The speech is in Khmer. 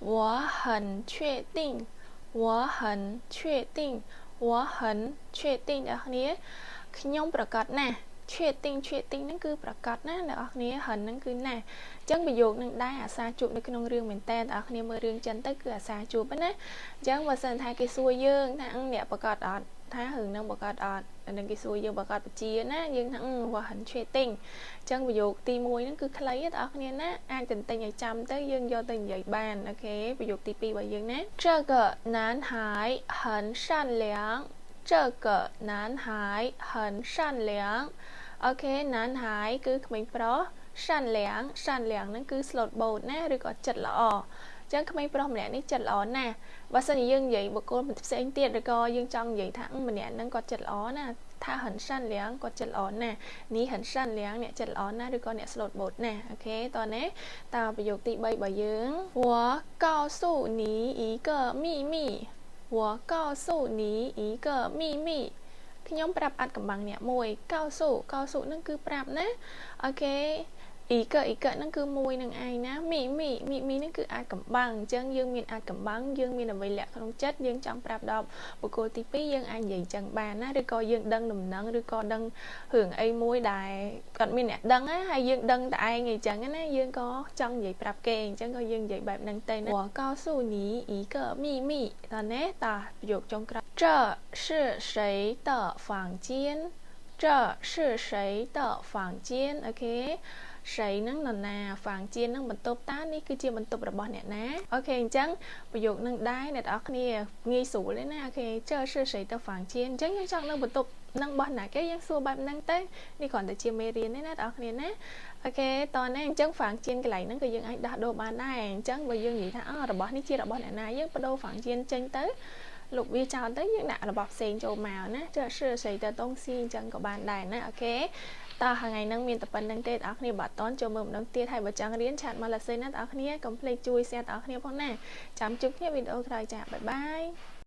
我很确定我很确定我很确定អ្នកគ្នាខ្ញុំប្រកាសណាស់确定ហ្នឹងគឺប្រកាសណាអ្នកគ្នាហិនហ្នឹងគឺណាអញ្ចឹងប្រយោគនឹងដែរអាសាជួបនៅក្នុងរឿងមែនតើអ្នកគ្នាមើលរឿងចិនទៅគឺអាសាជួបណាអញ្ចឹងបើសិនថាគេសួរយើងថាអ្នកប្រកាសអត់ថារឿងហ្នឹងប្រកាសអត់នឹងគេសួរយើងប្រកាសបជាណាយើងថាវ៉ាហិន确定អញ្ចឹងប្រយោគទី1ហ្នឹងគឺខ្លីទេអ្នកគ្នាណាអាចទន្ទិញឲ្យចាំទៅយើងយកទៅនិយាយបានអូខេប្រយោគទី2របស់យើងណា这个男孩很善良这个男孩很善良អូខេណានហើយគឺក្មេងប្រុសសានលៀងហ្នឹងគឺ slot boat ណាឬក៏ចិត្តល្អអញ្ចឹងក្មេងប្រុសម្នាក់នេះចិត្តល្អណាស់បើសិនជាយើងនិយាយបុគ្គលផ្សេងទៀតឬក៏យើងចង់និយាយថាម្នាក់ហ្នឹងគាត់ចិត្តល្អណាថាហិនសានលៀងគាត់ចិត្តល្អណាស់នេះហិនសានលៀងអ្នកចិត្តល្អណាស់ឬក៏អ្នក slot boat ណាអូខេតោះណាតើប្រយោគទី3របស់យើង我告诉你一个秘密我告诉你一个秘密ខ្ញុំប្រាប់អត្តកំបាំងអ្នកមួយកោសុហ្នឹងគឺប្រាប់ណាអូខេអ៊ីកហ្នឹងគឺមួយនឹងឯងណាមីហ្នឹងគឺអាចកំបាំងអញ្ចឹងយើងមានអាចកំបាំងយើងមានអ្វីលាក់ក្នុងចិត្តយើងចង់ប្រាប់ដល់បុគ្គលទី2យើងអាចនិយាយអញ្ចឹងបានណាឬក៏យើងដឹងដំណឹងឬក៏ដឹងរឿងអីមួយដែលគាត់មានអ្នកដឹងណាហើយយើងដឹងតែឯងអញ្ចឹងណាយើងក៏ចង់និយាយប្រាប់គេអញ្ចឹងក៏យើងនិយាយបែបហ្នឹងទៅណា我告诉你一个秘密តើណាតើប្រយោគចុងក្រោយ这是谁的房间这是谁的房间អូខេស្រីនឹងនរណាហ្វាងជៀននឹងបន្ទប់តានេះគឺជាបន្ទប់របស់អ្នកណាអូខេអញ្ចឹងប្រយោគនឹងដែរអ្នកនរគ្នាងាយស្រួលទេណាអូខេ这是谁的房间អញ្ចឹងយើងចង់នៅបន្ទប់នឹងរបស់ណាគេយើងសួរបែបហ្នឹងទៅនេះគ្រាន់តែជាមេរៀនទេណាអ្នកនរគ្នាណាអូខេតោះនេះអញ្ចឹងហ្វាងជៀនកន្លែងហ្នឹងក៏យើងអាចដោះដូរបានដែរអញ្ចឹងបើយើងនិយាយថារបស់នេះជារបស់អ្នកណាយើងបដូរហ្វាងជៀនចេញទៅលោកវាចោលទៅយើងដាក់របស់ផ្សេងចូលមកណា这是谁的东西អញ្ចឹងក៏បានដែរណាអូខេតើថ្ងៃហ្នឹងមានតែប៉ុណ្្នឹងទេបងប្អូនបើអត់តន់ចូលមើលម្ដងទៀតហើយបើចង់រៀនឆាតមកឡាសេណាបងប្អូនកុំភ្លេចជួយ share បងប្អូនផងណាចាំជួបគ្នាវីដេអូក្រោយចាបាយបាយ